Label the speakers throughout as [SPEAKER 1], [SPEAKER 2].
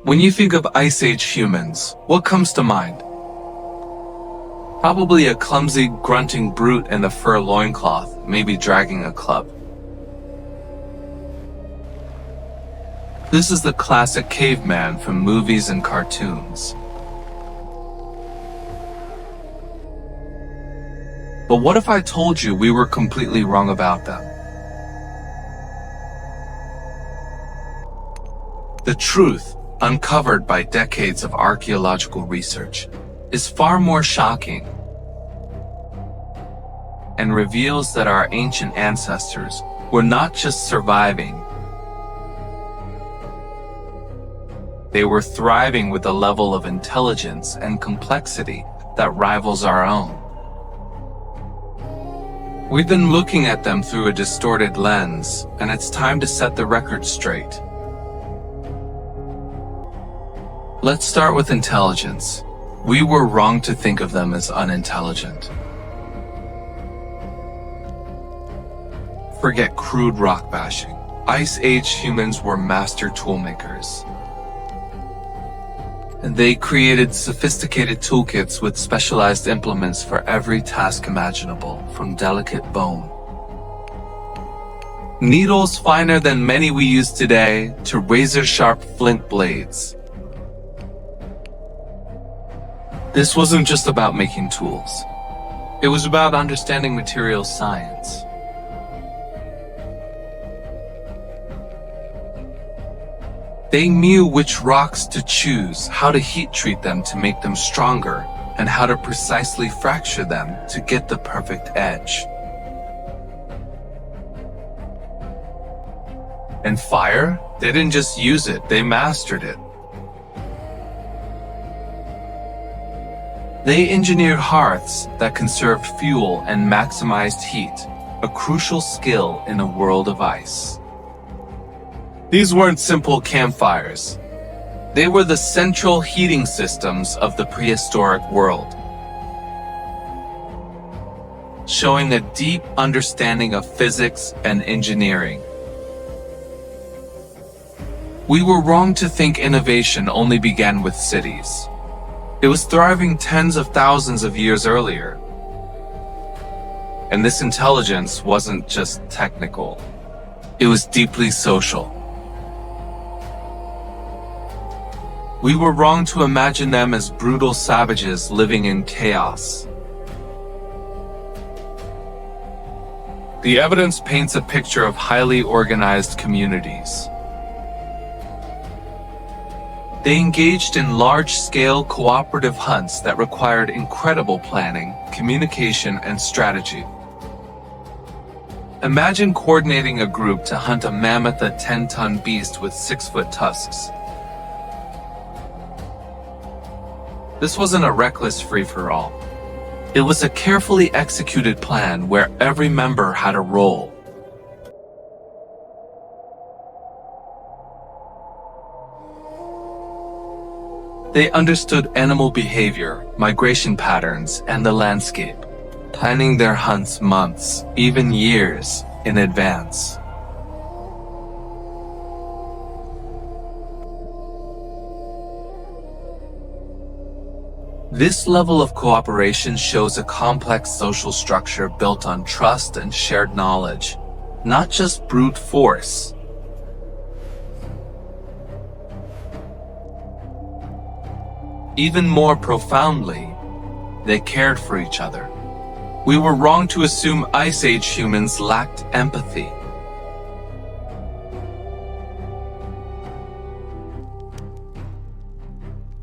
[SPEAKER 1] When you think of Ice Age humans, what comes to mind? Probably a clumsy, grunting brute in a fur loincloth, maybe dragging a club. This is the classic caveman from movies and cartoons. But what if I told you we were completely wrong about them? The truth, uncovered by decades of archaeological research, is far more shocking and reveals that our ancient ancestors were not just surviving. They were thriving with a level of intelligence and complexity that rivals our own. We've been looking at them through a distorted lens, and it's time to set the record straight. Let's start with intelligence. We were wrong to think of them as unintelligent. Forget crude rock bashing. Ice Age humans were master toolmakers. They created sophisticated toolkits with specialized implements for every task imaginable, from delicate bone, needles finer than many we use today, to razor-sharp flint blades. This wasn't just about making tools. It was about understanding materials science. They knew which rocks to choose, how to heat treat them to make them stronger, and how to precisely fracture them to get the perfect edge. And fire? They didn't just use it, they mastered it. They engineered hearths that conserved fuel and maximized heat, a crucial skill in a world of ice. These weren't simple campfires. They were the central heating systems of the prehistoric world, showing a deep understanding of physics and engineering. We were wrong to think innovation only began with cities. It was thriving tens of thousands of years earlier. And this intelligence wasn't just technical. It was deeply social. We were wrong to imagine them as brutal savages living in chaos. The evidence paints a picture of highly organized communities. They engaged in large-scale cooperative hunts that required incredible planning, communication, and strategy. Imagine coordinating a group to hunt a mammoth, a 10-ton beast with 6-foot tusks. This wasn't a reckless free-for-all. It was a carefully executed plan where every member had a role. They understood animal behavior, migration patterns, and the landscape, planning their hunts months, even years, in advance. This level of cooperation shows a complex social structure built on trust and shared knowledge, not just brute force. Even more profoundly, they cared for each other. We were wrong to assume Ice Age humans lacked empathy.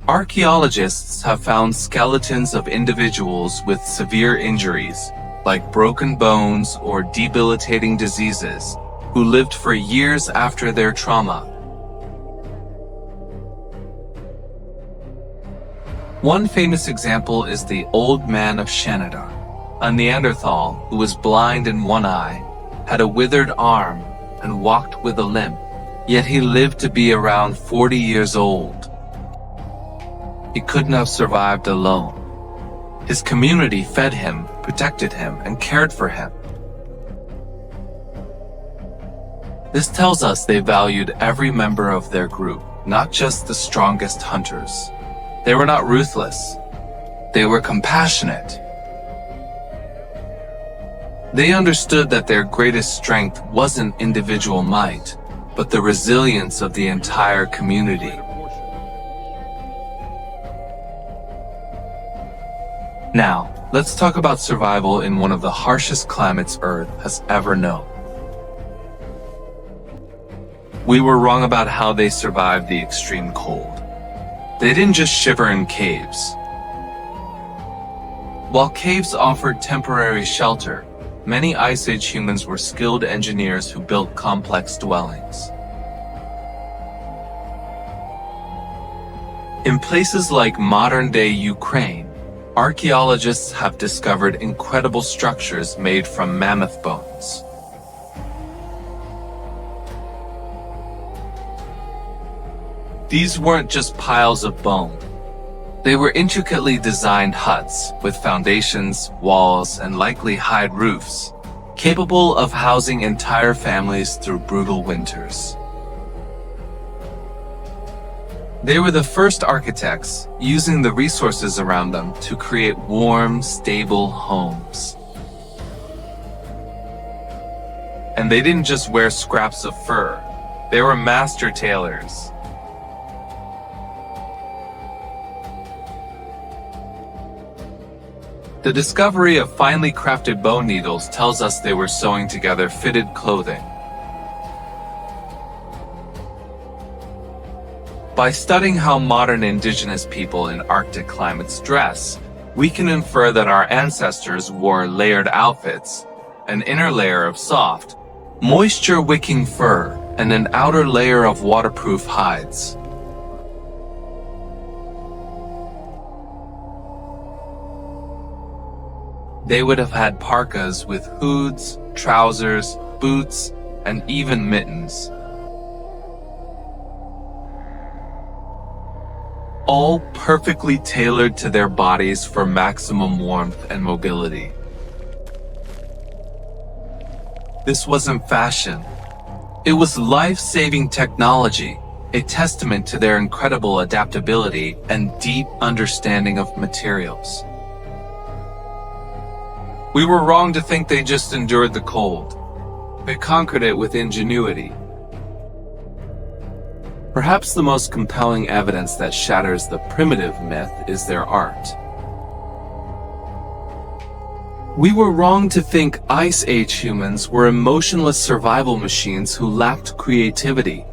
[SPEAKER 1] Archaeologists have found skeletons of individuals with severe injuries, like broken bones or debilitating diseases, who lived for years after their trauma. One famous example is the Old Man of Shanada, a Neanderthal who was blind in one eye, had a withered arm, and walked with a limp, yet he lived to be around 40 years old. He couldn't have survived alone. His community fed him, protected him, and cared for him. This tells us they valued every member of their group, not just the strongest hunters. They were not ruthless. They were compassionate. They understood that their greatest strength wasn't individual might, but the resilience of the entire community. Now, let's talk about survival in one of the harshest climates Earth has ever known. We were wrong about how they survived the extreme cold. They didn't just shiver in caves. While caves offered temporary shelter, many Ice Age humans were skilled engineers who built complex dwellings. In places like modern-day Ukraine, archaeologists have discovered incredible structures made from mammoth bones. These weren't just piles of bone. They were intricately designed huts with foundations, walls, and likely hide roofs, capable of housing entire families through brutal winters. They were the first architects, using the resources around them to create warm, stable homes. And they didn't just wear scraps of fur. They were master tailors. The discovery of finely crafted bone needles tells us they were sewing together fitted clothing. By studying how modern indigenous people in Arctic climates dress, we can infer that our ancestors wore layered outfits, an inner layer of soft, moisture-wicking fur, and an outer layer of waterproof hides. They would have had parkas with hoods, trousers, boots, and even mittens. All perfectly tailored to their bodies for maximum warmth and mobility. This wasn't fashion. It was life-saving technology, a testament to their incredible adaptability and deep understanding of materials. We were wrong to think they just endured the cold. They conquered it with ingenuity. Perhaps the most compelling evidence that shatters the primitive myth is their art. We were wrong to think Ice Age humans were emotionless survival machines who lacked creativity.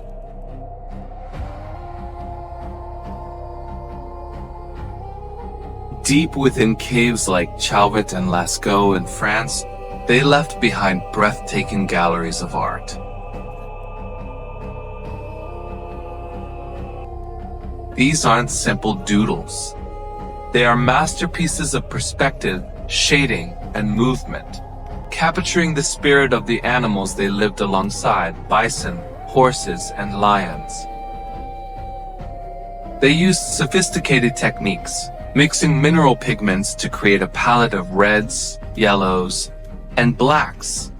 [SPEAKER 1] Deep within caves like Chauvet and Lascaux in France, they left behind breathtaking galleries of art. These aren't simple doodles. They are masterpieces of perspective, shading, and movement, capturing the spirit of the animals they lived alongside: bison, horses, and lions. They used sophisticated techniques, mixing mineral pigments to create a palette of reds, yellows, and blacks,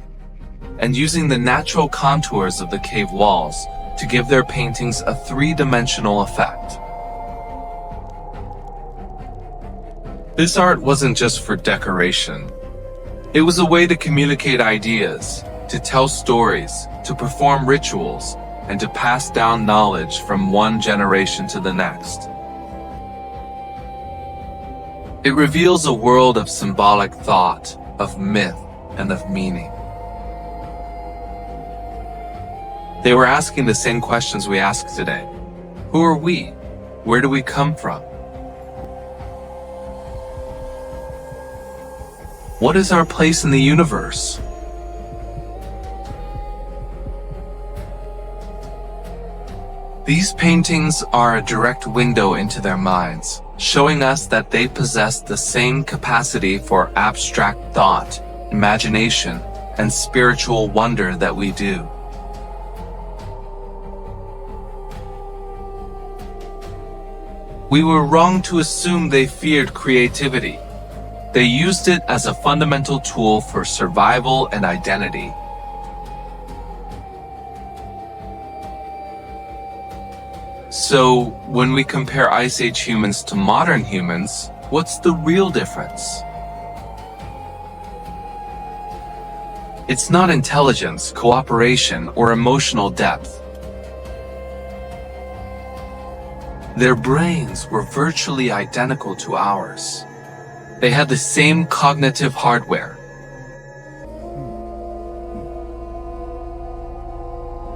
[SPEAKER 1] and using the natural contours of the cave walls to give their paintings a three-dimensional effect. This art wasn't just for decoration. It was a way to communicate ideas, to tell stories, to perform rituals, and to pass down knowledge from one generation to the next. It reveals a world of symbolic thought, of myth, and of meaning. They were asking the same questions we ask today. Who are we? Where do we come from? What is our place in the universe? These paintings are a direct window into their minds, showing us that they possess the same capacity for abstract thought, imagination, and spiritual wonder that we do. We were wrong to assume they feared creativity. They used it as a fundamental tool for survival and So, when we compare Ice Age humans to modern humans, what's the real difference? It's not intelligence, cooperation, or emotional depth. Their brains were virtually identical to ours. They had the same cognitive hardware.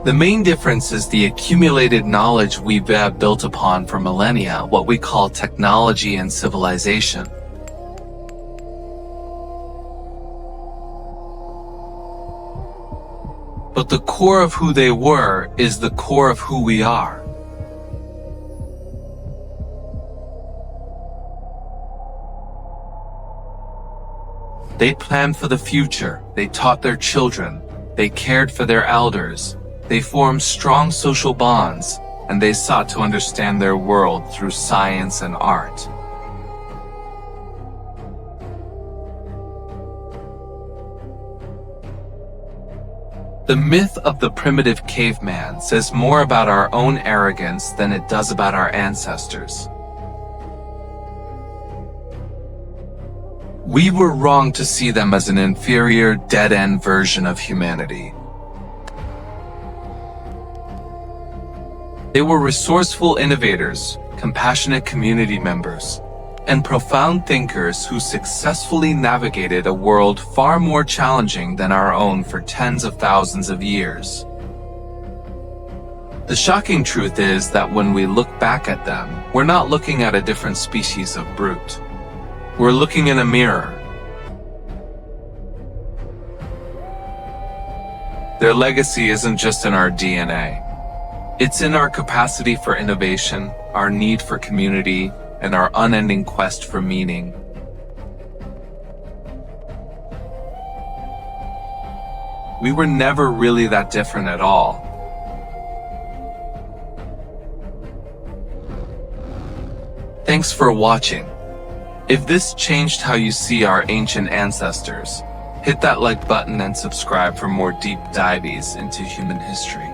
[SPEAKER 1] The main difference is the accumulated knowledge we've built upon for millennia, what we call technology and civilization. But the core of who they were is the core of who we are. They planned for the future, they taught their children, they cared for their elders, they formed strong social bonds, and they sought to understand their world through science and art. The myth of the primitive caveman says more about our own arrogance than it does about our ancestors. We were wrong to see them as an inferior, dead-end version of humanity. They were resourceful innovators, compassionate community members, and profound thinkers who successfully navigated a world far more challenging than our own for tens of thousands of years. The shocking truth is that when we look back at them, we're not looking at a different species of brute. We're looking in a mirror. Their legacy isn't just in our DNA. It's in our capacity for innovation, our need for community, and our unending quest for meaning. We were never really that different at all. Thanks for watching. If this changed how you see our ancient ancestors, hit that like button and subscribe for more deep dives into human history.